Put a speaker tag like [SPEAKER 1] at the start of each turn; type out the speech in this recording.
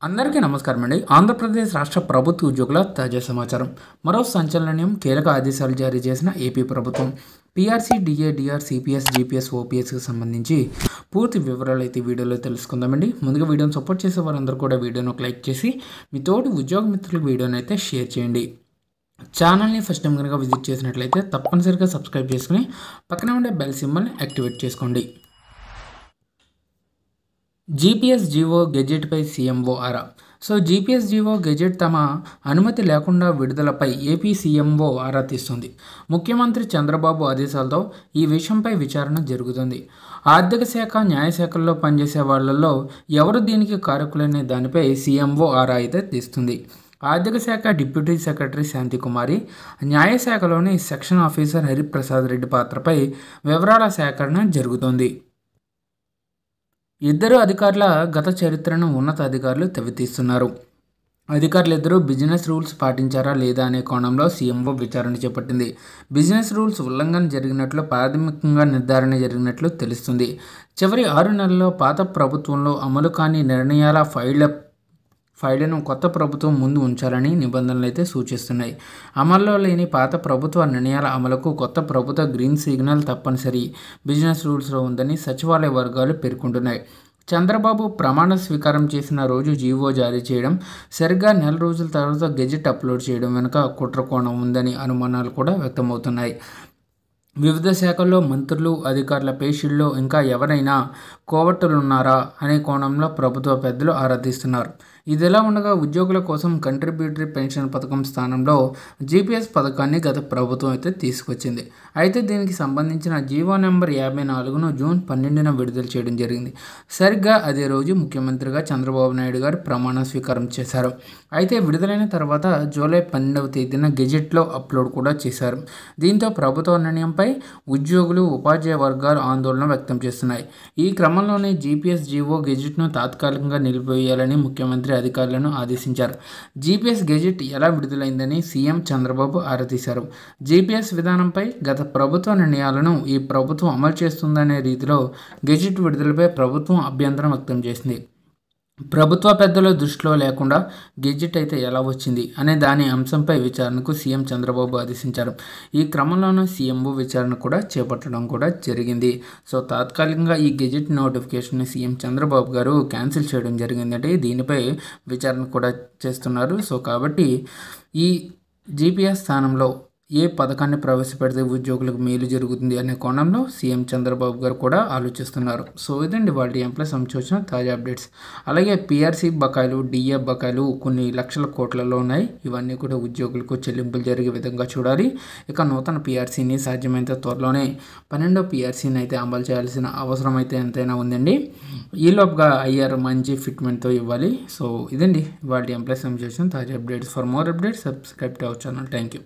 [SPEAKER 1] అందరికీ నమస్కారం అండి. ఆంధ్రప్రదేశ్ రాష్ట్ర ప్రభుత్వ ఉద్యోగుల తాజా సమాచారం. మరో సంచలనం కీలక ఆదేశాలు జారీ చేసిన ఏపీ ప్రభుత్వం. PRC, DA, DR, CPS, GPS, ఓపీఎస్కి సంబంధించి పూర్తి వివరాలు అయితే వీడియోలో తెలుసుకుందామండి. ముందుగా వీడియోని సపోర్ట్ చేసే వారందరూ కూడా వీడియోను ఒక లైక్ చేసి మీ తోటి ఉద్యోగ మిత్రులకు వీడియోని అయితే షేర్ చేయండి. ఛానల్ని ఫస్ట్ టైం కనుక విజిట్ చేసినట్లయితే తప్పనిసరిగా సబ్స్క్రైబ్ చేసుకుని పక్కనే ఉండే బెల్ సింబల్ని యాక్టివేట్ చేసుకోండి. జీపీఎస్ జీవో గెజెట్పై సీఎంఓ ఆరా. జీపీఎస్ జీవో గెజెట్ తమ అనుమతి లేకుండా విడుదలపై ఏపీ సీఎంఓ ఆరా తీస్తుంది. ముఖ్యమంత్రి చంద్రబాబు ఆదేశాలతో ఈ విషయంపై విచారణ జరుగుతుంది. ఆర్థిక శాఖ, న్యాయశాఖల్లో పనిచేసే వాళ్లలో ఎవరు దీనికి కారకులనే దానిపై సీఎంఓ ఆరా అయితే తీస్తుంది. ఆర్థిక శాఖ డిప్యూటీ సెక్రటరీ శాంతికుమారి, న్యాయశాఖలోని సెక్షన్ ఆఫీసర్ హరిప్రసాద్ రెడ్డి పాత్రపై వివరాల సేకరణ జరుగుతోంది. ఇద్దరు అధికారుల గత చరిత్రను ఉన్నతాధికారులు తవ్వితీస్తున్నారు. అధికారులిద్దరూ బిజినెస్ రూల్స్ పాటించారా లేదా అనే కోణంలో సీఎంఓ విచారణ చేపట్టింది. బిజినెస్ రూల్స్ ఉల్లంఘన జరిగినట్లు ప్రాథమికంగా నిర్ధారణ జరిగినట్లు తెలుస్తుంది. చివరి 6 నెలల్లో పాత ప్రభుత్వంలో అమలు కాని నిర్ణయాల ఫైళ్లను కొత్త ప్రభుత్వం ముందు ఉంచాలని నిబంధనలు అయితే సూచిస్తున్నాయి. అమల్లో లేని పాత ప్రభుత్వ నిర్ణయాల అమలుకు కొత్త ప్రభుత్వ గ్రీన్ సిగ్నల్ తప్పనిసరి బిజినెస్ రూల్స్లో ఉందని సచివాలయ వర్గాలు పేర్కొంటున్నాయి. చంద్రబాబు ప్రమాణ స్వీకారం చేసిన రోజు జీవో జారీ చేయడం, సరిగ్గా నెల రోజుల తర్వాత గెజెట్ అప్లోడ్ చేయడం వెనుక కుట్ర కోణం ఉందని అనుమానాలు కూడా వ్యక్తమవుతున్నాయి. వివిధ శాఖల్లో మంత్రులు, అధికారుల పేషీల్లో ఇంకా ఎవరైనా కోవట్టులున్నారా అనే కోణంలో ప్రభుత్వ పెద్దలు ఆరా తీస్తున్నారు. ఇదిలా ఉండగా ఉద్యోగుల కోసం కంట్రిబ్యూటరీ పెన్షన్ పథకం స్థానంలో జీపీఎస్ పథకాన్ని గత ప్రభుత్వం అయితే తీసుకొచ్చింది. అయితే దీనికి సంబంధించిన జీవో నెంబర్ 54ను జూన్ 12న విడుదల చేయడం జరిగింది. సరిగ్గా అదే రోజు ముఖ్యమంత్రిగా చంద్రబాబు నాయుడు గారు ప్రమాణ స్వీకారం చేశారు. అయితే విడుదలైన తర్వాత జూలై 12వ తేదీన గెజెట్లో అప్లోడ్ కూడా చేశారు. దీంతో ప్రభుత్వ నిర్ణయంపై ఉద్యోగులు, ఉపాధ్యాయ వర్గాలు ఆందోళన వ్యక్తం చేస్తున్నాయి. ఈ క్రమంలోనే జీపీఎస్ జీవో గెజెట్ను తాత్కాలికంగా నిలిపివేయాలని ముఖ్యమంత్రి అధికారులను ఆదేశించారు. జీపీఎస్ గెజెట్ ఎలా విడుదలైందని సీఎం చంద్రబాబు ఆరా తీశారు. జీపీఎస్ విధానంపై గత ప్రభుత్వ నిర్ణయాలను ఈ ప్రభుత్వం అమలు చేస్తుందనే రీతిలో గెజెట్ విడుదలపై ప్రభుత్వం అభ్యంతరం వ్యక్తం చేసింది. ప్రభుత్వ పెద్దల దృష్టిలో లేకుండా గెజెట్ అయితే ఎలా వచ్చింది అనే దాని అంశంపై విచారణకు సీఎం చంద్రబాబు ఆదేశించారు. ఈ క్రమంలోనూ సీఎంఓ విచారణ కూడా చేపట్టడం కూడా జరిగింది. తాత్కాలికంగా ఈ గెజెట్ నోటిఫికేషన్ సీఎం చంద్రబాబు గారు క్యాన్సిల్ చేయడం జరిగిందంటే దీనిపై విచారణ కూడా చేస్తున్నారు. కాబట్టి ఈ జీపీఎస్ స్థానంలో ఏ పథకాన్ని ప్రవేశపెడితే ఉద్యోగులకు మేలు జరుగుతుంది అనే కోణంలో సీఎం చంద్రబాబు గారు కూడా ఆలోచిస్తున్నారు. ఇదండి వాళ్ళ ఎంప్లాయ్ సంబంధించిన తాజా అప్డేట్స్. అలాగే పీఆర్సీ బకాయిలు, డిఏ బకాయిలు కొన్ని లక్షల కోట్లలో ఉన్నాయి. ఇవన్నీ కూడా ఉద్యోగులకు చెల్లింపులు జరిగే విధంగా చూడాలి. ఇక నూతన పీఆర్సీని సాధ్యమైనంత త్వరలోనే 12వ పీఆర్సీని అయితే అమలు చేయాల్సిన అవసరం అయితే ఎంతైనా ఉందండి. ఈలోపుగా ఐఆర్ మంచి ఫిట్మెంట్తో ఇవ్వాలి. ఇదండి వాళ్ళ ఎంప్లాయ్ సంబంధించిన తాజా updates. For more updates subscribe to our channel. Thank you.